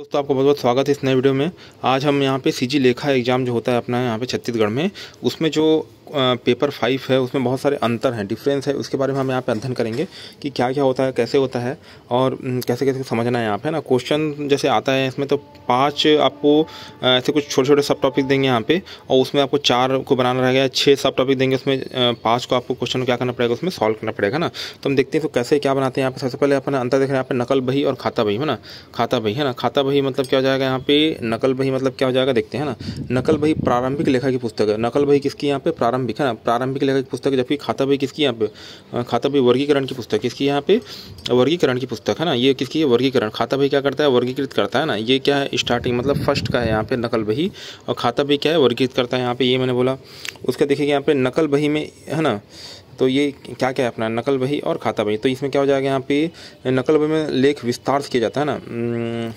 दोस्तों आपको बहुत बहुत स्वागत है इस नए वीडियो में। आज हम यहाँ पे सीजी लेखा एग्ज़ाम जो होता है अपना यहाँ पे छत्तीसगढ़ में, उसमें जो पेपर 5 है उसमें बहुत सारे अंतर हैं, डिफरेंस है, उसके बारे में हम यहाँ पे अध्ययन करेंगे कि क्या क्या होता है, कैसे होता है और कैसे कैसे समझना है यहाँ पे ना। क्वेश्चन जैसे आता है इसमें तो 5 आपको ऐसे कुछ छोटे छोटे सब टॉपिक देंगे यहाँ पे, और उसमें आपको 4 को बनाना रहेगा, 6 सब टॉपिक देंगे, उसमें 5 को आपको क्वेश्चन क्या करना पड़ेगा, उसमें सॉल्व करना पड़ेगा ना। तो हम देखते हैं तो कैसे क्या बनाते हैं यहाँ पे। सबसे पहले अपन अंतर देख रहे हैं यहाँ पे नकल बही और खाता बही है ना। खाता बही है ना, खाता बही मतलब क्या हो जाएगा यहाँ पे, नकल बही मतलब क्या हो जाएगा देखते हैं ना। नकल बही प्रारंभिक लेखा की पुस्तक है। नकल बही किसकी यहाँ पे, प्रारंभिक है ना, प्रारंभिक लेखा की पुस्तक है। जबकि खाता बही किसकी यहाँ पे, खाता बही वर्गीकरण की पुस्तक, किसकी यहाँ पे, वर्गीकरण की पुस्तक है ना। ये किसकी है, वर्गीकरण। खाता बही क्या करता है, वर्गीकृत करता है ना। ये क्या है, स्टार्टिंग मतलब फर्स्ट का है यहाँ पे नकल बही, और खाता बही क्या है, वर्गीकृत करता है यहाँ पे, ये मैंने बोला। उसका देखिएगा यहाँ पे नकल बही में है ना, तो ये क्या क्या है अपना नकल बही और खाता बही। तो इसमें क्या हो जाएगा यहाँ पे, नकल बही में लेख विस्तार से किया जाता है ना।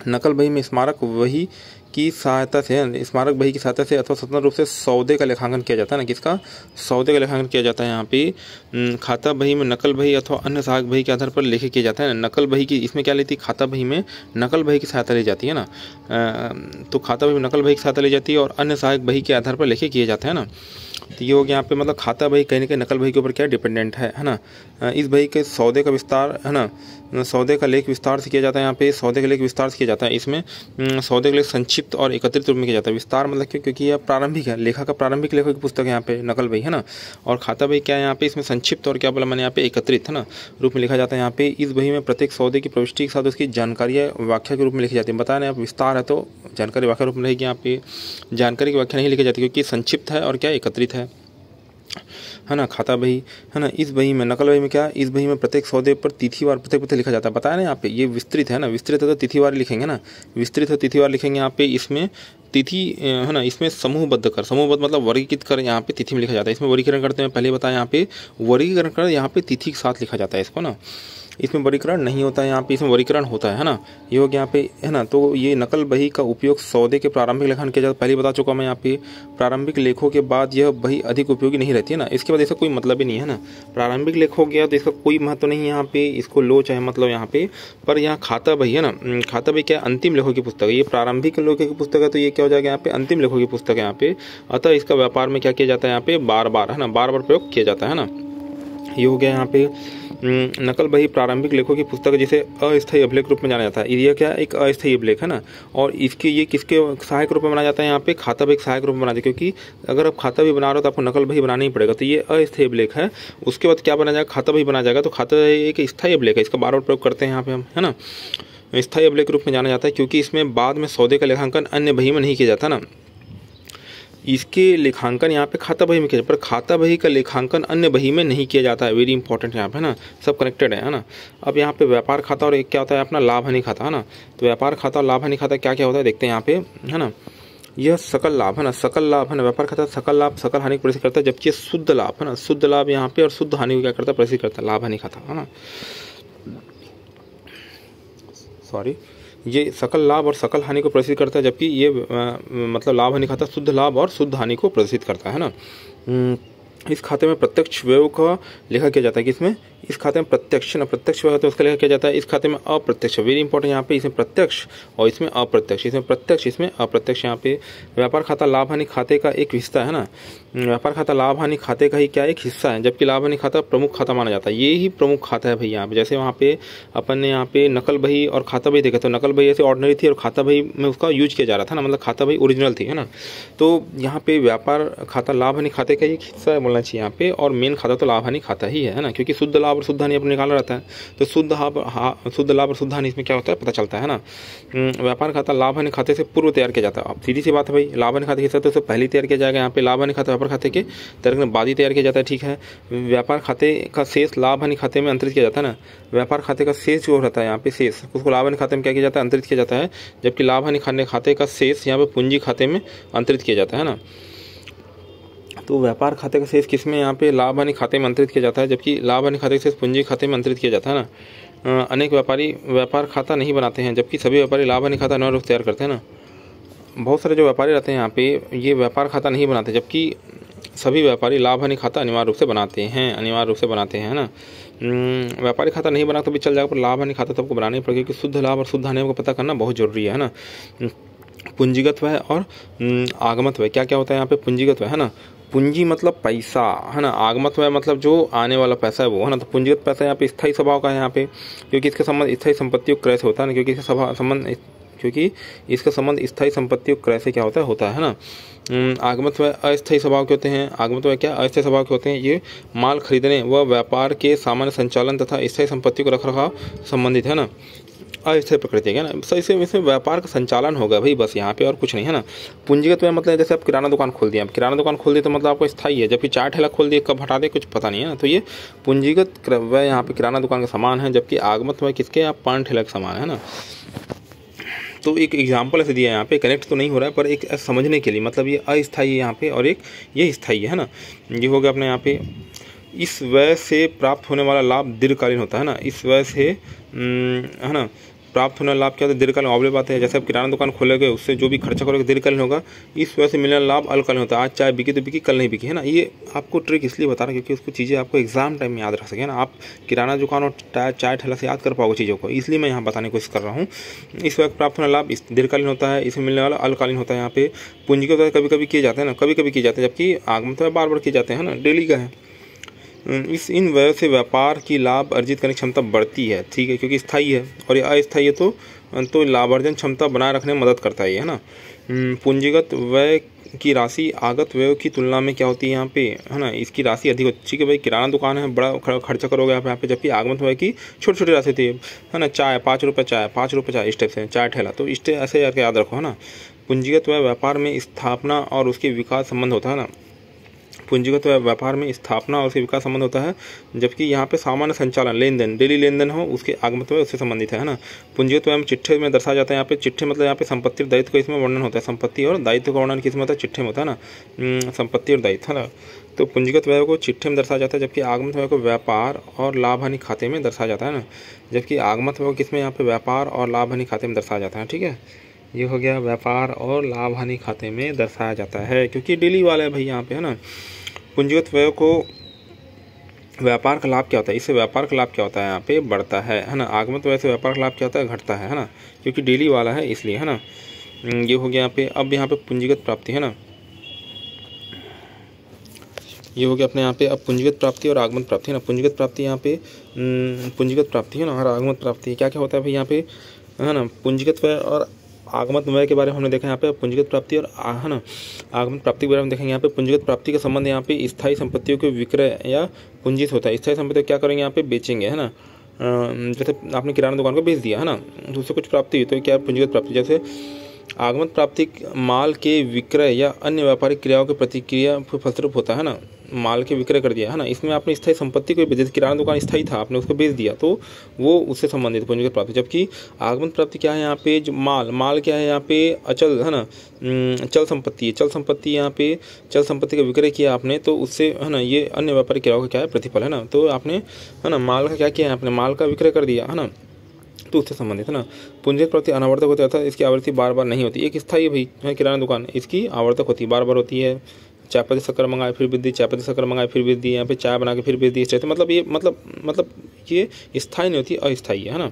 नकल बही में स्मारक बही की सहायता से, स्मारक बही की सहायता से अथवा स्वतंत्र रूप से सौदे का लेखांकन किया जाता है ना। किसका, सौदे का लेखांकन किया जाता है यहाँ पे। खाता बही में नकल बही अथवा अन्य सहायक बही के आधार पर लेखे किए जाते हैं ना। नकल बही की इसमें क्या लेती है, खाता बही में नकल बही की सहायता ली जाती है ना। तो खाता बही में नकल बही की सहायता ली जाती है और अन्य सहायक बही के आधार पर लेखे किए जाते हैं ना। तो ये हो गया यहाँ पे, मतलब खाता बही कहीं ना कहीं नकल बही के ऊपर क्या डिपेंडेंट है ना। इस बही के सौदे का विस्तार है ना, सौदे का लेख विस्तार से किया जाता है यहाँ पे। सौदे का लेख विस्तार से किया जाता है इसमें। सौदे का लेख संक्षिप्त और एकत्रित रूप में किया जाता है। विस्तार मतलब क्यों, क्योंकि यह प्रारंभिक है, लेखा का प्रारंभिक लेखक की पुस्तक है यहाँ पे नकल बही है ना। और खाता बही क्या है यहाँ पे, इसमें संक्षिप्त और क्या बोला मैंने यहाँ पे, एकत्रित है ना रूप में लिखा जाता है यहाँ पे। इस बही में प्रत्येक सौदे की प्रविष्टि के साथ उसकी जानकारी व्याख्या के रूप में लिखी जाती है। बताया ना, विस्तार है तो जानकारी व्याख्या रूप में रहेगी यहाँ पे, जानकारी की व्याख्या नहीं लिखी जाती क्योंकि संक्षिप्त है और क्या एकत्रित है ना। खाता बही है ना। इस बही में, नकल बही में क्या, इस बही में प्रत्येक सौदे पर तिथिवार प्रत्येक पत्र लिखा जाता है। बताया ना यहाँ पे, ये विस्तृत है ना, विस्तृत है तो तिथिवार लिखेंगे ना, विस्तृत है तिथिवार लिखेंगे यहाँ पे। इसमें तिथि है ना, इसमें समूहबद्ध कर, समूहबद्ध मतलब वर्गीकृत कर यहाँ पे तिथि में लिखा जाता है। इसमें वर्गीकरण करते हैं, पहले बताया यहाँ पे वर्गीकरण कर यहाँ पे तिथि के साथ लिखा जाता है इसको ना। इसमें वर्गीकरण नहीं होता है यहाँ पे, इसमें वर्गीकरण होता है ना। ये हो गया यहाँ पे है ना। तो ये नकल बही का उपयोग सौदे के प्रारंभिक लेखन किया जाता है, पहले बता चुका मैं यहाँ पे। प्रारंभिक लेखों के बाद यह बही अधिक उपयोगी नहीं रहती है ना। इसके बाद इसका कोई मतलब ही नहीं है ना। प्रारंभिक लेख हो गया तो इसका कोई महत्व नहीं है यहाँ पे, इसको लो चाहे मतलब यहाँ पे। पर यहाँ खाता बही है ना, खाता बही क्या, अंतिम लेखों की पुस्तक है। ये प्रारंभिक लेखों की पुस्तक है तो ये क्या हो जाएगा यहाँ पे, अंतिम लेखों की पुस्तक है यहाँ पे। अतः इसका व्यापार में क्या किया जाता है यहाँ पे, बार बार है ना, बार बार प्रयोग किया जाता है ना। ये हो गया यहाँ पे नकल बही प्रारंभिक लेखों की पुस्तक जिसे अस्थायी अभिलेख रूप में जाना जाता है। ये क्या, एक अस्थायी अभिलेख है ना। और इसके ये किसके सहायक रूप में बनाया जाता है यहाँ पे, खाता बही सहायक रूप में बनाया जाता है। क्योंकि अगर आप खाता बही बना रहे हो तो आपको नकल बही बनाना ही पड़ेगा। तो ये अस्थायी अभिलेख है। उसके बाद क्या बना जाएगा, खाता बही बना जाएगा। तो खाता एक स्थायी अभिलेख है, इसका बार बार प्रयोग करते हैं यहाँ पे हम है ना। स्थायी अभिलेख रूप में जाना जाता है क्योंकि इसमें बाद में सौदे का लेखांकन अन्य बही में नहीं किया जाता ना। इसके लेखांकन यहाँ पे खाता बही में किया जाता है, पर खाता बही का लेखांकन अन्य बही में नहीं किया जाता है। वेरी इंपॉर्टेंट यहाँ पे ना, सब कनेक्टेड है ना। अब यहाँ पे व्यापार खाता और एक क्या होता है अपना, लाभ हानि खाता है ना। तो व्यापार खाता और लाभ हानि खाता क्या क्या होता है देखते हैं यहाँ पे है ना। यह सकल लाभ है ना, सकल लाभ है ना, व्यापार खाता सकल लाभ सकल हानि को प्रदर्शित करता है। जबकि शुद्ध लाभ है ना, शुद्ध लाभ यहाँ पे और शुद्ध हानि को क्या करता है, प्रदर्शित करता है, लाभ हानि खाता है ना। सॉरी, ये सकल लाभ और सकल हानि को प्रदर्शित करता है, जबकि ये मतलब लाभ हानि खाता शुद्ध लाभ और शुद्ध हानि को प्रदर्शित करता है ना। इस खाते में प्रत्यक्ष व्यय का लेखा किया जाता है। किसमें, इस खाते में प्रत्यक्ष ना, प्रत्यक्ष व्यय है तो उसका लेखा किया जाता है। इस खाते में अप्रत्यक्ष, वेरी इंपॉर्टेंट यहाँ पे, इसमें प्रत्यक्ष और इसमें अप्रत्यक्ष, इसमें प्रत्यक्ष इसमें अप्रत्यक्ष। यहाँ पे व्यापार खाता लाभ हानि खाते का एक हिस्सा है ना। व्यापार खाता लाभ हानि खाते का ही क्या एक हिस्सा है, जबकि लाभ हानि खाता प्रमुख खाता माना जाता है। ये ही प्रमुख खाता है भाई यहाँ पे। जैसे वहाँ पे अपन ने यहाँ पे नकल बही और खाता बही देखा, तो नकल बही ऐसे ऑर्डिनरी थी और खाता बही में उसका यूज किया जा रहा था ना, मतलब खाता बही ओरिजिनल थी है ना। तो यहाँ पे व्यापार खाता लाभ हानि खाते का एक हिस्सा बोलना चाहिए यहाँ पे, और मेन खाता तो लाभ हानि खाता ही है ना, क्योंकि शुद्ध लाभ और शुद्ध हानि अपने निकाला रहता है। तो शुद्ध लाभ और शुद्ध हानि इसमें क्या होता है पता चलता है ना। व्यापार खाता लाभ हानि खाते से पूर्व तैयार किया जाता है। अब सीधी सी बात है भाई, लाभ हानि खाते के हिस्सा तो उससे पहले तैयार किया जाएगा। यहाँ पे लाभ हानि खाता व्यापार खाते के तर्क में बाद ही तैयार किया जाता है, ठीक है। व्यापार खाते का शेष लाभ हानि खाते में अंतरित किया जाता है ना। व्यापार खाते का शेष जो रहता है यहाँ पे शेष, उसको लाभ हानि खाते में क्या किया जाता है, अंतरित किया जाता है। जबकि लाभ हानि खाते का शेष यहाँ पे पूंजी खाते में अंतरित किया जाता है ना। तो व्यापार खाते का शेष किसमें, यहाँ पे लाभ हानि खाते में अंतरित किया जाता है, जबकि लाभ हानि खाते का शेष पूंजी खाते में अंतरित किया जाता है ना। अनेक व्यापारी व्यापार खाता नहीं बनाते हैं, जबकि सभी व्यापारी लाभ हानि खाता अनिवार्य रूप से तैयार करते हैं ना। बहुत सारे जो व्यापारी रहते हैं यहाँ पे ये व्यापार खाता नहीं बनाते, जबकि सभी व्यापारी लाभ हानि खाता अनिवार्य रूप से बनाते हैं, है ना। व्यापारी खाता नहीं बना तो भी चल जाएगा, पर लाभ हानि खाता तो आपको बनाना ही पड़ेगा, क्योंकि शुद्ध लाभ और शुद्ध हानि को पता करना बहुत जरूरी है ना। पूंजीगत व्यय और आगमत व्यय क्या क्या होता है यहाँ पे। पूंजीगत व्यय, है ना, पूंजी मतलब पैसा, है ना। आगमत व्यय मतलब जो आने वाला पैसा है वो, है ना। तो पूंजीगत पैसा यहाँ पे स्थायी स्वभाव का है यहाँ पे, क्योंकि इसका संबंध स्थायी संपत्तियों क्रय से होता है ना, क्योंकि इसका संबंध स्थायी संपत्तियों क्रय से क्या होता है ना। आगमत व्यय अस्थायी स्वभाव के होते हैं। आगमत व्यय क्या अस्थायी स्वभाव के होते हैं। ये माल खरीदने व व्यापार के सामान्य संचालन तथा स्थायी संपत्तियों को रखरखाव संबंधित, है ना। अस्थायी प्रकृति है ना, इसमें व्यापार का संचालन होगा भाई, बस यहाँ पे, और कुछ नहीं, है ना। पूंजीगत व्यय मतलब जैसे आप किराना दुकान खोल दिया, तो मतलब आपको स्थायी है, जबकि चार ठेला खोल दिए कब हटा दे कुछ पता नहीं है ना। तो ये पूंजीगत व्यय यहाँ पे किराना दुकान के समान है, जबकि आगमत व्यय किसके, आप पान ठेला के समान है ना। तो एक एग्जाम्पल ऐसे दिया है यहाँ पे, कनेक्ट तो नहीं हो रहा है पर एक समझने के लिए, मतलब ये अस्थायी है यहाँ पे और एक ये स्थायी है ना। ये हो गया अपने यहाँ पे। इस व्यय से प्राप्त होने वाला लाभ दीर्घकालीन होता है ना। इस व्यय से है ना प्राप्त होने वाला लाभ क्या होता है, दीर्घकालीन। ऑब्वियस बात है, जैसे आप किराना दुकान खोलोगे उससे जो भी खर्चा करोगे दीर्घकालीन होगा। इस वजह से मिलने वाला लाभ अल्पकालीन होता है। आज चाय बिकी तो बिकी, कल नहीं बिकी, है ना। ये आपको ट्रिक इसलिए बता रहा है क्योंकि उसको चीज़ें आपको एग्जाम टाइम में याद रख सके ना। आप किराना दुकान और चाय ठेला से याद कर पाओगे चीज़ों को, इसलिए मैं यहाँ बताने की कोशिश कर रहा हूँ। इस वक्त प्राप्त होने वाला लाभ दीर्घकालीन होता है, इसमें मिलने वाला अल्पकालीन होता है। यहाँ पे पूंजीगत कभी कभी किए जाते हैं ना, कभी कभी किए जाते हैं, जबकि आगमत बार बार किए जाते हैं ना, डेली का है। इन वजह से व्यापार की लाभ अर्जित करने की क्षमता बढ़ती है, ठीक है, क्योंकि स्थायी है। और ये अस्थायी है तो लाभार्जन क्षमता बनाए रखने में मदद करता है ना। पूंजीगत व्यय की राशि आगत व्यय की तुलना में क्या होती है यहाँ पे, है ना, इसकी राशि अधिक होती है। ठीक है भाई, किराना दुकान है, बड़ा खर्चा करोगे आप यहाँ पे, जबकि आगमत व्यय की छोटी छोटी राशि होती है ना। चाय 5 रुपये चाय, इस टाइप से चाय ठेला, तो इस ऐसे करके याद रखो, है ना। पूंजीगत व्यय व्यापार में स्थापना और उसके विकास संबंध होता है ना। पूंजीगत व्यापार में स्थापना और उसके विकास संबंध होता है, जबकि यहाँ पे सामान्य संचालन, लेन देन, डेली लेन देन हो, उसके आगमत व्यय उससे संबंधित है ना। पूंजीगत व्यय में चिट्ठे में दर्शाया जाता है। यहाँ पे चिट्ठे मतलब यहाँ पे संपत्ति और दायित्व का इसमें वर्णन होता है। संपत्ति और दायित्व का वर्णन किसमें होता है, चिट्ठे में होता है ना। संपत्ति और दायित्व, है ना। तो पूंजीगत व्यय को चिट्ठे में दर्शाया जाता है, जबकि आगमत व्यय को व्यापार और लाभ हानि खाते में दर्शाया जाता है ना। जबकि आगमत व्यय किसमें, यहाँ पे व्यापार और लाभ हानि खाते में दर्शाया जाता है, ठीक है। ये हो गया व्यापार और लाभ हानि खाते में दर्शाया जाता है, क्योंकि डेली वाला है भाई यहाँ पे, है ना। पूंजीगत व्यय को व्यापार का लाभ क्या होता है, इससे व्यापार का लाभ क्या होता है, यहाँ पे बढ़ता है ना। आगमत व्यय से व्यापार का लाभ क्या होता है, घटता है ना, क्योंकि डेली वाला है इसलिए, है ना। ये हो गया यहाँ पे। अब यहाँ पे पूंजीगत प्राप्ति, है ना, ये हो गया अपने यहाँ पे। अब पूंजीगत प्राप्ति और आगमन प्राप्ति, है ना। पूंजीगत प्राप्ति यहाँ पे पूंजीगत प्राप्ति, है ना, और आगमत प्राप्ति क्या क्या होता है भाई यहाँ पे, है ना। पूंजीगत व्यय और आगमत व्यय के बारे में हमने देखा यहाँ पे। पूंजीगत प्राप्ति और है ना आगमत प्राप्ति के बारे में देखेंगे यहाँ पे। पूंजीगत प्राप्ति का संबंध यहाँ पे स्थायी संपत्तियों के विक्रय या पूंजीत होता है। स्थायी संपत्ति क्या करेंगे यहाँ पे, बेचेंगे, है ना। जैसे आपने किराना दुकान को बेच दिया, है ना, तो उससे कुछ प्राप्ति हुई तो क्या पूंजीगत प्राप्ति। जैसे आगमत प्राप्ति माल के विक्रय या अन्य व्यापारिक क्रियाओं के प्रतिक्रिया फलस्वरूप होता है ना। माल के विक्रय कर दिया, है ना, इसमें आपने स्थायी संपत्ति को, जैसे किराना दुकान स्थायी था, आपने उसको बेच दिया, तो वो उससे संबंधित पूंजीगत प्राप्ति। जबकि आगमन प्राप्ति क्या है यहाँ पे, जो माल क्या है यहाँ पे, अचल, है ना, चल संपत्ति है। चल संपत्ति यहाँ पे, चल संपत्ति का विक्रय किया आपने, तो उससे, है ना, ये अन्य व्यापारिक क्रियाओं का क्या है, प्रतिफल, है ना। तो आपने, है ना, माल का क्या किया है, आपने माल का विक्रय कर दिया, है ना, तो उससे संबंधित, है ना। पूंजीगत प्राप्ति अनावर्तक होती है, अर्थात इसकी आवृत्ति बार बार नहीं होती। एक स्थायी भाई है किराना दुकान, इसकी आवर्तक होती है, बार बार होती है। चाय पत्ती शक्कर मंगाए फिर बेच दी, चाय पत्ती शक्कर मंगाए फिर बेच दी, यहाँ पे चाय बना के फिर बेच दी, इस तरह से। मतलब ये स्थायी नहीं होती, अस्थायी है ना।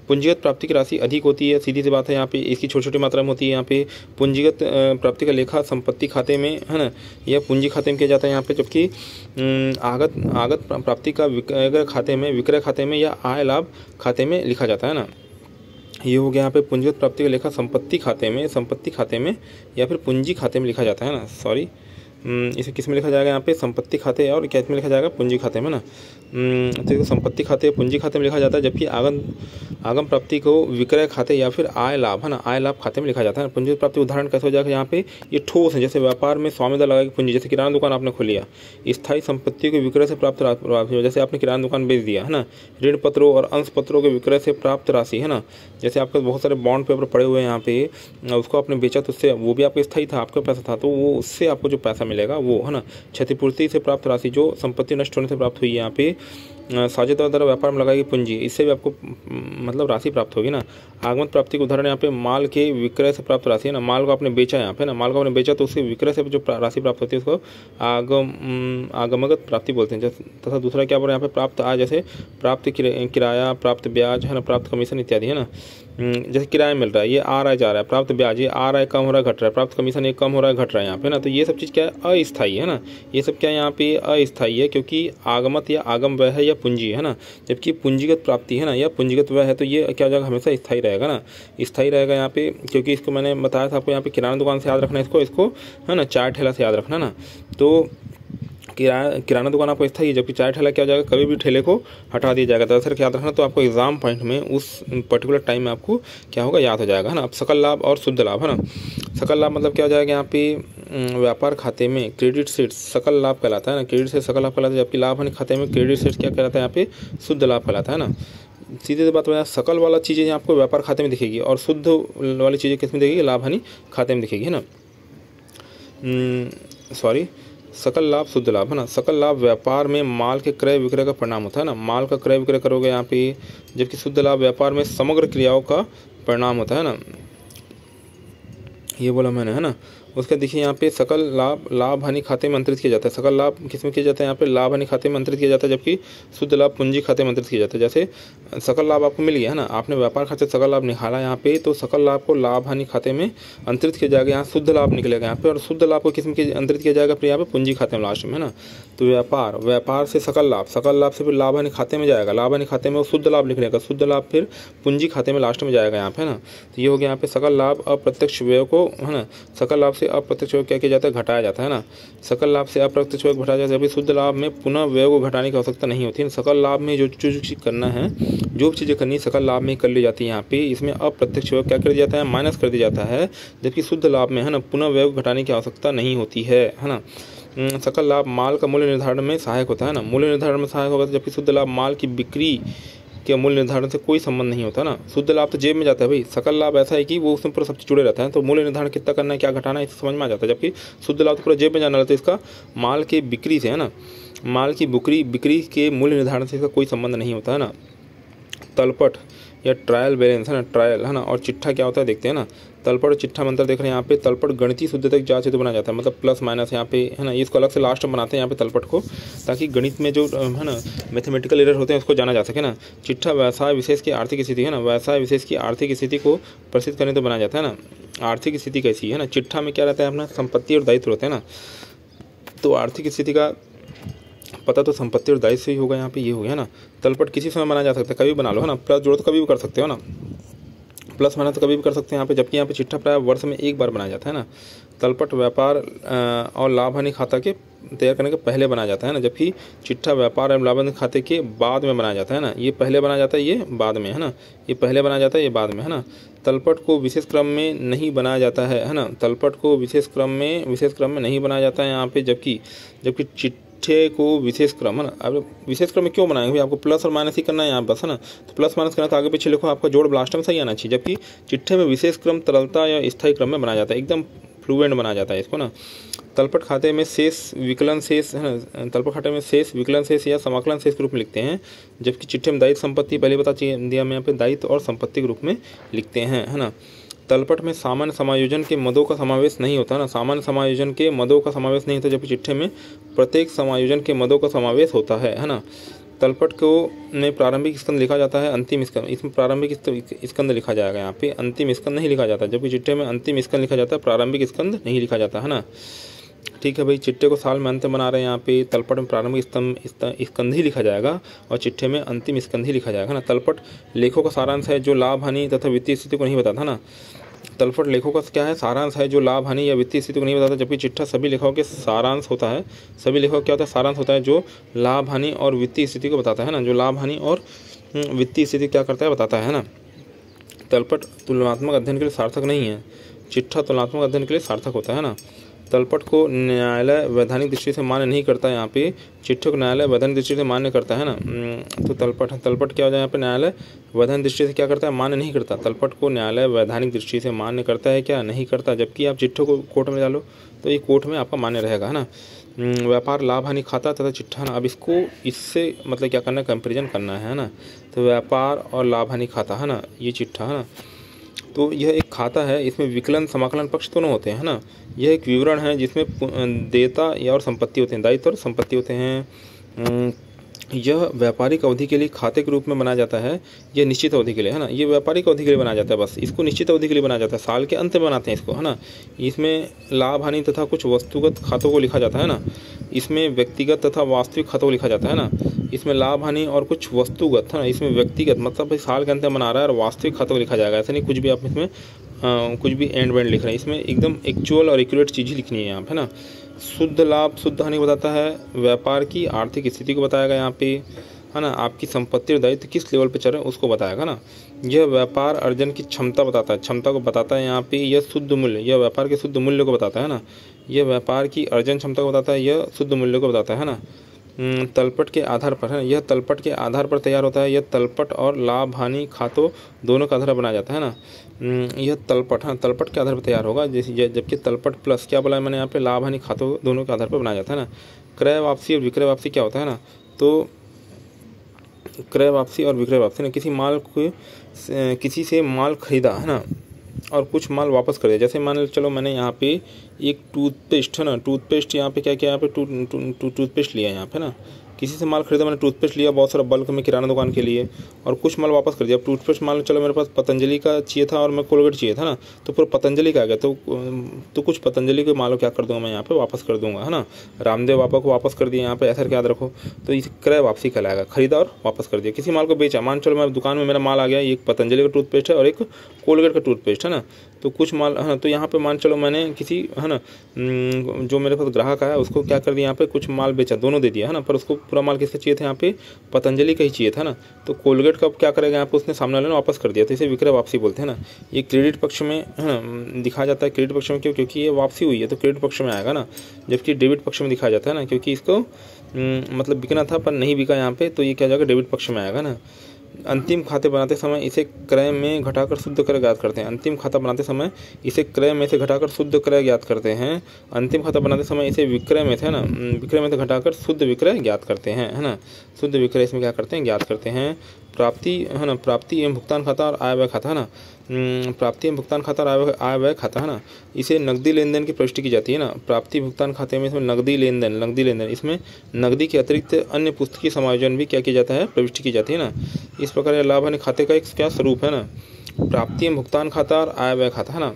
पूंजीगत प्राप्ति की राशि अधिक होती है, सीधी सी बात है यहाँ पे। इसकी छोटी छोटी मात्रा में होती है यहाँ पे। पूंजीगत प्राप्ति का लेखा संपत्ति खाते में, है ना, या पूंजी खाते में किया जाता है यहाँ पे। जबकि आगत प्राप्ति का विक्रय खाते में, विक्रय खाते में या आय लाभ खाते में लिखा जाता है ना। ये हो गया यहाँ पे पूंजीगत प्राप्ति का लेखा संपत्ति खाते में या फिर पूंजी खाते में लिखा जाता है ना। सॉरी, इसे किस में लिखा जाएगा यहाँ पे, संपत्ति खाते, और क्या में लिखा जाएगा, पूंजी खाते में ना। तो संपत्ति खाते, पूंजी खाते में लिखा जाता है। जबकि आगम प्राप्ति को विक्रय खाते या फिर आय लाभ, है ना, आय लाभ खाते में लिखा जाता है। पूंजी प्राप्ति उदाहरण कैसे हो जाएगा यहाँ पे, ये ठोस है, जैसे व्यापार में स्वामित्व लगा पूंजी, जैसे किराना दुकान आपने खोल लिया, स्थायी संपत्ति के विक्रय से प्राप्त राशि, जैसे आपने किराना दुकान बेच दिया, है ना। ऋण पत्रों और अंश पत्रों के विक्रय से प्राप्त राशि, है ना, जैसे आपके बहुत सारे बॉन्ड पेपर पड़े हुए हैं यहाँ पे, उसको आपने बेचा तो उससे, वो भी आपका स्थायी था, आपका पैसा था, तो वो उससे आपको जो पैसा मिलेगा वो, है ना। क्षतिपूर्ति से प्राप्त राशि जो संपत्ति नष्ट होने से प्राप्त हुई है यहाँ पे, साझेदार द्वारा व्यापार में लगाई गई पूंजी, इससे भी आपको मतलब राशि प्राप्त होगी ना। आगमन प्राप्ति के उदाहरण यहाँ पे माल के विक्रय से प्राप्त राशि, है ना। माल को आपने बेचा यहाँ पे ना, माल को आपने बेचा तो उसके विक्रय से जो राशि प्राप्त होती है उसको आगमगत प्राप्ति बोलते हैं। तथा दूसरा क्या बोल रहे हैं यहाँ पे, प्राप्त आय, जैसे प्राप्त किराया, प्राप्त ब्याज, है ना, प्राप्त कमीशन इत्यादि, है ना। जैसे किराया मिल रहा है, ये आ रहा है जा रहा है, प्राप्त ब्याज ये आ रहा है कम हो रहा है घट रहा है, प्राप्त कमीशन ये कम हो रहा है घट रहा है यहाँ पे ना। तो ये सब चीज़ क्या है, अस्थायी है ना। ये सब क्या है यहाँ पे, अस्थायी है, क्योंकि आगमत या आगम व्यय है या पूंजी है ना। जबकि पूंजीगत प्राप्ति है ना या पूंजीगत व्यय है तो ये क्या हो जाएगा, हमेशा स्थायी रहेगा ना, स्थायी रहेगा यहाँ पे। क्योंकि इसको मैंने बताया था आपको, यहाँ पे किराना दुकान से याद रखना है इसको, है ना, चाय ठेला से याद रखना ना। तो किराना दुकान आपको स्थायी है, जबकि चाय ठेला क्या हो जाएगा, कभी भी ठेले को हटा दिया जाएगा। दरअसल याद रखना, तो आपको एग्जाम पॉइंट में उस पर्टिकुलर टाइम में आपको क्या होगा, याद हो जाएगा, है ना। अब सकल लाभ और शुद्ध लाभ, है ना। सकल लाभ मतलब क्या हो जाएगा यहाँ पे, व्यापार खाते में क्रेडिट सेट्स सकल लाभ कहलाता है ना, क्रेडिट से सकल लाभ कहलाता है। जबकि लाभ हानि खाते में क्रेडिट सेट्स क्या कहलाता है, यहाँ पे शुद्ध लाभ कहलाता है ना। सीधे बात बताया, सकल वाला चीज़ें आपको व्यापार खाते में दिखेगी और शुद्ध वाली चीज़ें किस में दिखेगी, लाभ हानि खाते में दिखेगी, है ना। सकल लाभ शुद्ध लाभ, है ना। सकल लाभ व्यापार में माल के क्रय विक्रय का परिणाम होता है ना, माल का क्रय विक्रय करोगे यहाँ पे। जबकि शुद्ध लाभ व्यापार में समग्र क्रियाओं का परिणाम होता है ना, ये बोला मैंने, है ना। उसके देखिए यहाँ पे सकल लाभ लाभ हानि खाते में अंतरित किया जाता है। सकल लाभ किस में किया जाता है, यहाँ पे लाभ हानि खाते में अंतरित किया जाता है, जबकि शुद्ध लाभ पूंजी खाते में अंतरित किया जाता है। जैसे सकल लाभ आपको मिल गया, है ना, आपने व्यापार खाते सकल लाभ निकाला यहाँ पे, तो सकल लाभ को लाभ हानि खाते में अंतरित किया जाएगा, यहाँ शुद्ध लाभ निकलेगा यहाँ पे। और शुद्ध लाभ को किस में अंतरित किया जाएगा, फिर यहाँ पे पूंजी खाते में लास्ट में, है ना। तो व्यापार से सकल लाभ से फिर लाभ हानि खाते में जाएगा, लाभ हानि खाते में वो शुद्ध लाभ निकलेगा, शुद्ध लाभ फिर पूंजी खाते में लास्ट में जाएगा यहाँ पे, है ना। तो ये हो गया यहाँ पे सकल लाभ अप्रत्यक्ष व्यय को, है ना, सकल लाभ से अप्रत्यक्ष व्यय क्या किया जाता है, घटाया जाता है ना। सकल लाभ से अप्रत्यक्ष व्यय घटाया जाता है, जबकि शुद्ध लाभ में पुनः व्यय को घटाने की आवश्यकता नहीं होती है। सकल लाभ में जो चीज़ करना है, जो चीज़ें करनी सकल लाभ में कर ली जाती है, यहाँ पे इसमें अप्रत्यक्ष व्यय क्या कर दिया जाता है, माइनस कर दिया जाता है। जबकि शुद्ध लाभ में, है ना, पुनः व्यय को घटाने की आवश्यकता नहीं होती है ना। सकल लाभ माल का मूल्य निर्धारण में सहायक होता है ना, मूल्य निर्धारण में सहायक होगा। जबकि शुद्ध लाभ माल की बिक्री के मूल्य निर्धारण से कोई संबंध नहीं होता ना। शुद्ध लाभ तो जेब में जाता है भाई, सकल लाभ ऐसा है कि वो उसमें पूरा सब चीज जुड़े रहता है, तो मूल्य निर्धारण कितना करना है, क्या घटाना है, इसे समझ में आ जाता है। जबकि शुद्ध लाभ तो पूरा जेब में जाना रहता है, इसका माल के बिक्री से, है ना, माल की बिक्री के मूल्य निर्धारण से इसका कोई संबंध नहीं होता है ना। तलपट या ट्रायल बैलेंस, है ना, ट्रायल, है ना, और चिट्ठा क्या होता है देखते हैं ना। तलपट और चिट्ठा में अंतर देख रहे हैं यहाँ पे। तलपट गणितीय शुद्धता की जांच हेतु बनाया जाता है, मतलब प्लस माइनस यहाँ पे, है ना, इसको अलग से लास्ट में बनाते हैं यहाँ पे तलपट को, ताकि गणित में जो, है ना, मैथमेटिकल एरर होते हैं उसको जाना जा सके ना। चिट्ठा व्यवसाय विशेष की आर्थिक स्थिति, है ना, व्यवसाय विशेष की आर्थिक स्थिति को प्रसिद्ध करने तो बनाया जाता है ना। आर्थिक स्थिति कैसी है ना, चिट्ठा में क्या रहता है अपना, संपत्ति और दायित्व होते हैं ना। तो आर्थिक स्थिति का पता तो संपत्ति और दायित्व ही होगा यहाँ पे, ये हो गया ना। तलपट किसी समय बनाया जा सकता है, कभी बना लो, है ना, प्लस जोड़ तो कभी भी कर सकते हो ना, प्लस माइनस तो कभी भी कर सकते हैं यहाँ पे। जबकि यहाँ पे चिट्ठा प्राय वर्ष में एक बार बनाया जाता है ना। तलपट व्यापार और लाभ हानि खाता के तैयार करने के पहले बनाया जाता है ना, जबकि चिट्ठा व्यापार एवं लाभ हानि खाते के बाद में बनाया जाता है ना। ये पहले बनाया जाता है, ये बाद में, है ना, ये पहले बनाया जाता है, ये बाद में, है ना। तलपट को विशेष क्रम में नहीं बनाया जाता है ना, तलपट को विशेष क्रम में नहीं बनाया जाता है यहाँ पे। जबकि चिट्ठे को विशेष क्रम, है ना, अब विशेष क्रम में क्यों बनाएंगे, आपको प्लस और माइनस ही करना है यहाँ बस, है ना। तो प्लस माइनस करना तो आगे पीछे लिखो, आपका जोड़ लास्ट में सही आना चाहिए। जबकि चिट्ठे में विशेष क्रम तरलता या स्थायी क्रम में बनाया जाता है, एकदम फ्लुएंट बनाया जाता है इसको ना। तलपट खाते में शेष विकलन शेष, है ना, तलपट खाते में शेष विकलन शेष या समाकलन शेष के रूप में लिखते हैं। जबकि चिट्ठे में दायित्व संपत्ति, पहले बता दिया मैं यहाँ पे, दायित्व और संपत्ति के रूप में लिखते हैं, है ना। तलपट में सामान्य समायोजन के मदों का समावेश नहीं होता ना, सामान्य समायोजन के मदों का समावेश नहीं होता। जबकि चिट्ठे में प्रत्येक समायोजन के मदों का समावेश होता है ना। तलपट को में प्रारंभिक स्कंद लिखा जाता है, अंतिम स्कंद, इसमें प्रारंभिक स्कंद लिखा जाएगा, यहाँ पे अंतिम स्कंद नहीं लिखा जाता। जबकि चिट्ठे में अंतिम स्कंद लिखा जाता है, प्रारंभिक स्कंद नहीं लिखा जाता, है ना। ठीक है भाई, चिट्ठे को साल में अंत बना रहे हैं यहाँ पे। तलपट में प्रारंभिक स्कंद ही लिखा जाएगा और चिट्ठे में अंतिम स्कंद ही लिखा जाएगा ना। तलपट लेखों का सारांश है जो लाभ हानि तथा वित्तीय स्थिति को नहीं बताता ना। तलपट लेखों का क्या है, सारांश है जो लाभ हानि या वित्तीय स्थिति को नहीं बताता। जबकि चिट्ठा सभी लेखों के सारांश होता है, सभी लेखों का क्या होता है, सारांश होता है, जो लाभ हानि और वित्तीय स्थिति को बताता है ना, जो लाभ हानि और वित्तीय स्थिति क्या करता है, बताता है ना। तलपट तुलनात्मक अध्ययन के लिए सार्थक नहीं है, चिट्ठा तुलनात्मक अध्ययन के लिए सार्थक होता है ना। तलपट को न्यायालय वैधानिक दृष्टि से मान्य नहीं करता है यहाँ पे, चिट्ठे को न्यायालय वैधानिक दृष्टि से मान्य करता है ना। तो तलपट क्या हो जाए यहाँ पे, न्यायालय वैधानिक दृष्टि से क्या करता है, मान्य नहीं करता। तलपट को न्यायालय वैधानिक दृष्टि से मान्य करता है क्या, नहीं करता। जबकि आप चिट्ठे को कोर्ट में डालो तो ये कोर्ट में आपका मान्य रहेगा, है ना। व्यापार लाभ हानि खाता तथा चिट्ठा ना, अब इसको इससे मतलब क्या करना है, कंपेरिजन करना है ना। तो व्यापार और लाभ हानि खाता, है ना, ये चिट्ठा, है ना। तो यह एक खाता है, इसमें विकलन समाकलन पक्ष दोनों होते हैं, है ना। यह एक विवरण है जिसमें देयता या और संपत्ति होते हैं, दायित्व और संपत्ति होते हैं। यह व्यापारिक अवधि के लिए खाते के रूप में बनाया जाता है, यह निश्चित अवधि के लिए, है ना। ये व्यापारिक अवधि के लिए बनाया जाता है, बस इसको निश्चित अवधि के लिए बनाया जाता है, साल के अंत में बनाते हैं इसको, है ना। इसमें लाभ हानि तथा कुछ वस्तुगत खातों को लिखा जाता है ना। इसमें व्यक्तिगत तथा वास्तविक खातों को लिखा जाता है ना। इसमें लाभ हानि और कुछ वस्तुगत, है ना। इसमें व्यक्तिगत मतलब साल के अंत में बना रहा है, और वास्तविक खातों को लिखा जाएगा, ऐसा नहीं कुछ भी आप इसमें कुछ भी एंड वेंड लिख रहे हैं। इसमें एकदम एक्चुअल और एक्यूरेट चीज़ ही लिखनी है यहाँ पे, है ना। शुद्ध लाभ शुद्ध हानि बताता है, व्यापार की आर्थिक स्थिति को बताएगा यहाँ पे, है ना। आपकी संपत्ति और दायित्व किस लेवल पे चल रहे हैं उसको बताएगा ना। यह व्यापार अर्जन की क्षमता बताता है, क्षमता को बताता है यहाँ पे। यह शुद्ध मूल्य, यह व्यापार के शुद्ध मूल्य को बताता है ना। यह व्यापार की अर्जन क्षमता को बताता है, यह शुद्ध मूल्य को बताता है ना। तलपट के आधार पर, है, यह तलपट के आधार पर तैयार होता है। यह तलपट और लाभ हानि खातों दोनों का आधार बनाया जाता है ना। यह तलपट, हाँ, तलपट के आधार पर तैयार होगा, जैसे जबकि तलपट प्लस क्या बोला है मैंने यहाँ पे, लाभ हानि खातों दोनों के आधार पर बनाया जाता है ना। क्रय वापसी और विक्रय वापसी क्या होता है ना। तो क्रय वापसी और विक्रय वापसी ना, किसी माल को किसी से माल खरीदा, है ना, और कुछ माल वापस कर दिया। जैसे मान लो चलो मैंने यहाँ पे एक टूथपेस्ट, है ना, टूथपेस्ट यहाँ पे क्या किया, यहाँ पे टूथपेस्ट लिया यहाँ पे ना, किसी से माल खरीदा मैंने, टूथपेस्ट लिया बहुत सारा बल्क में किराना दुकान के लिए, और कुछ माल वापस कर दिया। अब टूथपेस्ट मान लो चलो मेरे पास पतंजलि का चाहिए था और मैं कोलगेट चाहिए था ना, तो पूरा पतंजलि का आ गया, तो कुछ पतंजलि के मालों क्या कर दूंगा मैं यहाँ पे, वापस कर दूंगा, है ना। रामदेव बाबा को वापस कर दिया यहाँ पे, ऐसा याद रखो। तो इस क्रय वापसी कहलाएगा, खरीदा और वापस कर दिया। किसी माल को बेचा, मान चलो मैं दुकान में मेरा माल आ गया, एक पतंजलि का टूथपेस्ट है और एक कोलगेट का टूथपेस्ट, है ना। तो कुछ माल, है ना, तो यहाँ पे मान चलो मैंने किसी, है ना, जो मेरे पास ग्राहक आया उसको क्या कर दिया यहाँ पे, कुछ माल बेचा, दोनों दे दिया, है ना, पर उसको पूरा माल किससे चाहिए था, यहाँ पे पतंजलि का ही चाहिए था ना। तो कोलगेट का क्या करेगा यहाँ पे, उसने सामने वाले ने वापस कर दिया, तो इसे विक्रय वापसी बोलते हैं ना। ये क्रेडिट पक्ष में, है ना, दिखाया जाता है। क्रेडिट पक्ष में क्यों, क्योंकि ये वापसी हुई है तो क्रेडिट पक्ष में आएगा ना। जबकि डेबिट पक्ष में दिखाया जाता है ना, क्योंकि इसको मतलब बिकना था पर नहीं बिका यहाँ पे, तो ये क्या जाएगा, डेबिट पक्ष में आएगा ना। अंतिम खाते बनाते समय इसे क्रय में घटाकर शुद्ध क्रय ज्ञात करते हैं। अंतिम खाता बनाते समय इसे क्रय में से घटाकर शुद्ध क्रय ज्ञात करते हैं। अंतिम खाता बनाते समय इसे विक्रय में से, है ना, विक्रय में से घटाकर शुद्ध विक्रय ज्ञात करते हैं, है ना। शुद्ध विक्रय इसमें क्या करते हैं, ज्ञात करते हैं। प्राप्ति, है ना, प्राप्ति एवं भुगतान खाता और आय व्यय खाता, है ना। प्राप्ति एवं भुगतान खाता और आय व्यय खाता, है ना। इसे नकदी लेन देन की प्रविष्टि की जाती है ना। प्राप्ति भुगतान खाते में इसमें नकदी लेन देन इसमें नकदी के अतिरिक्त अन्य पुस्तकीय समायोजन भी क्या किया जाता है, प्रविष्टि की जाती है ना। इस प्रकार यह लाभ हानि खाते का एक क्या स्वरूप है ना। प्राप्ति एवं भुगतान खाता और आय व्यय खाता, है ना।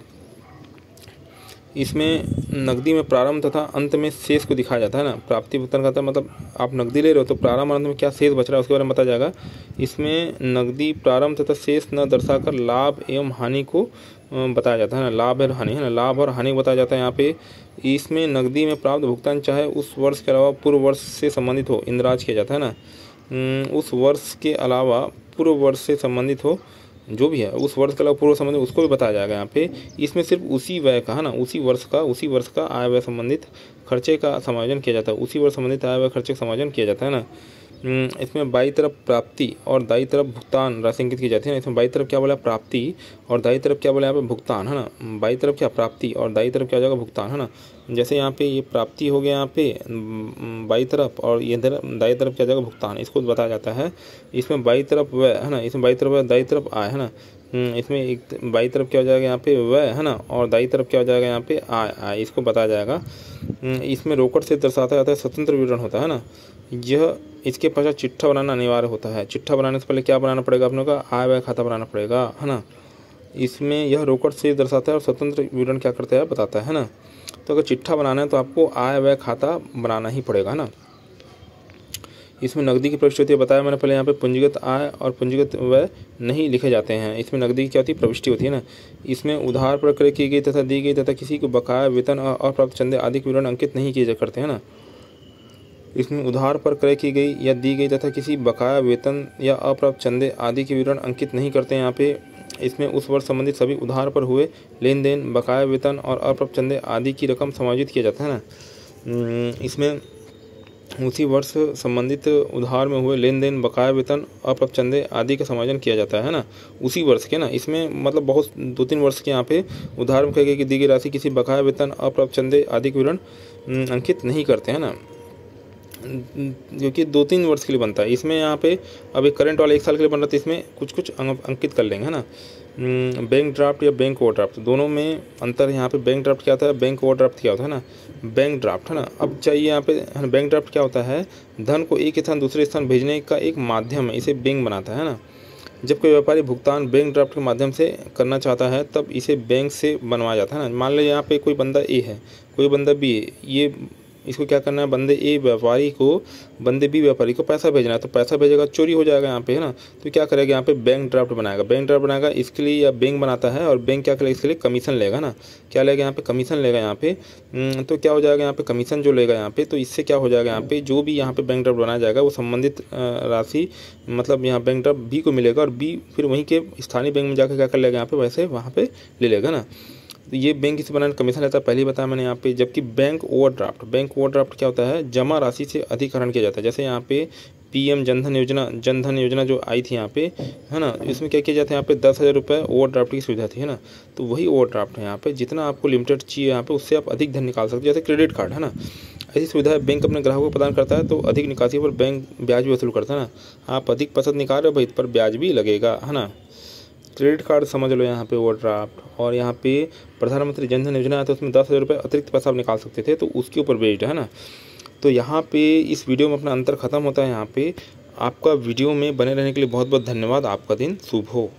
इसमें नकदी में प्रारंभ तथा अंत में शेष को दिखाया जाता है ना। प्राप्ति भुगतान खाता मतलब आप नकदी ले रहे हो तो प्रारंभ अंत में क्या शेष बच रहा है उसके बारे में बताया जाएगा। इसमें नकदी प्रारंभ तथा शेष न दर्शाकर लाभ एवं हानि को बताया जाता है ना। लाभ और हानि, है ना, लाभ और हानि बताया जाता है यहाँ पे। इसमें नकदी में प्राप्त भुगतान चाहे उस वर्ष के अलावा पूर्व वर्ष से संबंधित हो, इंद्राज किया जाता है ना। उस वर्ष के अलावा पूर्व वर्ष से संबंधित हो, जो भी है उस वर्ष के अलावा पूर्व संबंधित, उसको भी बताया जाएगा यहाँ पे। इसमें सिर्फ उसी व्यय का, है ना, उसी वर्ष का आय व्यय संबंधित खर्चे का समायोजन किया जाता है। उसी वर्ष संबंधित आय व्यय खर्चे का समायोजन किया जाता है ना। इसमें बाई तरफ प्राप्ति और दाई तरफ भुगतान राशि अंकित की जाती है ना। इसमें बाई तरफ क्या बोला, प्राप्ति, और दाई तरफ क्या बोला यहाँ पे, भुगतान, है ना। बाई तरफ क्या, प्राप्ति, और दाई तरफ क्या हो जाएगा, भुगतान, है ना। जैसे यहाँ पे ये प्राप्ति हो गया यहाँ पे बाई तरफ, और ये दाई तरफ क्या जाएगा, भुगतान, इसको बताया जाता है। इसमें बाई तरफ व्यय, है ना, इसमें बाई तरफ दाई तरफ आय, है ना। इसमें एक बाई तरफ क्या हो जाएगा यहाँ पे व्यय, है ना, और दाई तरफ क्या हो जाएगा यहाँ पे आय, इसको बताया जाएगा। इसमें रोकड़ से दर्शाता जाता है, स्वतंत्र विवरण होता है ना। यह इसके पश्चात चिट्ठा बनाना अनिवार्य होता है। चिट्ठा बनाने से पहले क्या बनाना पड़ेगा अपनों का, आय व्यय खाता बनाना पड़ेगा, है ना। इसमें यह रोकड़ से दर्शाता है और स्वतंत्र विवरण क्या करता है, बताता है ना। तो अगर चिट्ठा बनाना है तो आपको आय व्यय खाता बनाना ही पड़ेगा ना। इसमें नकदी की प्रविष्टि होती है, बताया मैंने पहले, यहाँ पे पूंजीगत आय और पूंजीगत व्यय नहीं लिखे जाते हैं। इसमें नकदी की क्या होती है, प्रविष्टि होती है ना। इसमें उधार पर क्रय की गई तथा दी गई तथा किसी को बकाया वेतन और अप्राप्त चंदे आदि के विवरण अंकित नहीं किए जा करते हैं ना। इसमें उधार पर क्रय की गई या दी गई तथा किसी बकाया वेतन या अप्राप्त चंदे आदि के विवरण अंकित नहीं करते हैं यहाँ पे। इसमें उस वर्ष संबंधित सभी उधार पर हुए लेन देन, बकाया वेतन और अप्राप्त चंदे आदि की रकम समायोजित किया जाता है ना। इसमें उसी वर्ष संबंधित उधार में हुए लेन देन, बकाया वेतन, अप्राप्त चंदे आदि का समायोजन किया जाता है ना, उसी वर्ष के ना। इसमें मतलब बहुत 2-3 वर्ष के यहाँ पे उधार में कही गई दी गई राशि किसी बकाया वेतन, अप्राप्त चंदे आदि के विवरण अंकित नहीं करते हैं ना, क्योंकि 2-3 वर्ष के लिए बनता है। इसमें यहाँ पे अभी करंट वाला 1 साल के लिए बन रहा था, इसमें कुछ अंकित कर लेंगे है ना। बैंक ड्राफ्ट या बैंक ओवरड्राफ्ट दोनों में अंतर। यहाँ पे बैंक ड्राफ्ट क्या होता है, बैंक ओवरड्राफ्ट क्या होता है ना। बैंक ड्राफ्ट है ना, अब चाहिए यहाँ पे बैंक ड्राफ्ट क्या होता है, धन को एक स्थान दूसरे स्थान भेजने का एक माध्यम है, इसे बैंक बनाता है ना। जब कोई व्यापारी भुगतान बैंक ड्राफ्ट के माध्यम से करना चाहता है तब इसे बैंक से बनवाया जाता है ना। मान लो यहाँ पे कोई बंदा ए है, कोई बंदा बी है, ये इसको क्या करना है, बंदे ए व्यापारी को बंदे बी व्यापारी को पैसा भेजना है, तो पैसा भेजेगा, चोरी हो जाएगा यहाँ पे है ना। तो क्या करेगा, यहाँ पे बैंक ड्राफ्ट बनाएगा। बैंक ड्राफ्ट बनाएगा इसके लिए, या बैंक बनाता है और बैंक क्या करेगा, इसके लिए कमीशन लेगा ना। क्या लेगा यहाँ पे, कमीशन लेगा यहाँ पे। तो क्या हो जाएगा यहाँ पे, कमीशन जो लेगा यहाँ पे, तो इससे क्या हो जाएगा यहाँ पे, जो भी यहाँ पे बैंक ड्राफ्ट बनाया जाएगा वो संबंधित राशि मतलब यहाँ बैंक ड्राफ्ट बी को मिलेगा, और बी फिर वहीं के स्थानीय बैंक में जाकर क्या कर लेगा यहाँ पे, वैसे वहाँ पे ले लेगा ना। तो ये बैंक इसे बनाने कमीशन लेता है, पहले ही बताया मैंने यहाँ पे। जबकि बैंक ओवरड्राफ्ट क्या होता है, जमा राशि से अधिकरण किया जाता है। जैसे यहाँ पे पीएम जनधन योजना जो आई थी यहाँ पे है ना, इसमें क्या किया जाता है, यहाँ पे 10,000 रुपये ओवरड्राफ्ट की सुविधा थी है ना। तो वही ओवरड्राफ्ट है यहाँ पे, जितना आपको लिमिटेड चाहिए यहाँ पे उससे आप अधिक धन निकाल सकते हो। जैसे क्रेडिट कार्ड है ना, ऐसी सुविधा बैंक अपने ग्राहकों को प्रदान करता है, तो अधिक निकासी पर बैंक ब्याज भी वसूल करता है ना। आप अधिक पैसा निकाल रहे हो भाई, इस पर ब्याज भी लगेगा है ना। क्रेडिट कार्ड समझ लो यहाँ पे ओवरड्राफ्ट, और यहाँ पे प्रधानमंत्री जनधन योजना है तो उसमें 10,000 रुपये अतिरिक्त पैसा आप निकाल सकते थे, तो उसके ऊपर बेस्ड है ना। तो यहाँ पे इस वीडियो में अपना अंतर खत्म होता है यहाँ पे। आपका वीडियो में बने रहने के लिए बहुत बहुत धन्यवाद। आपका दिन शुभ हो।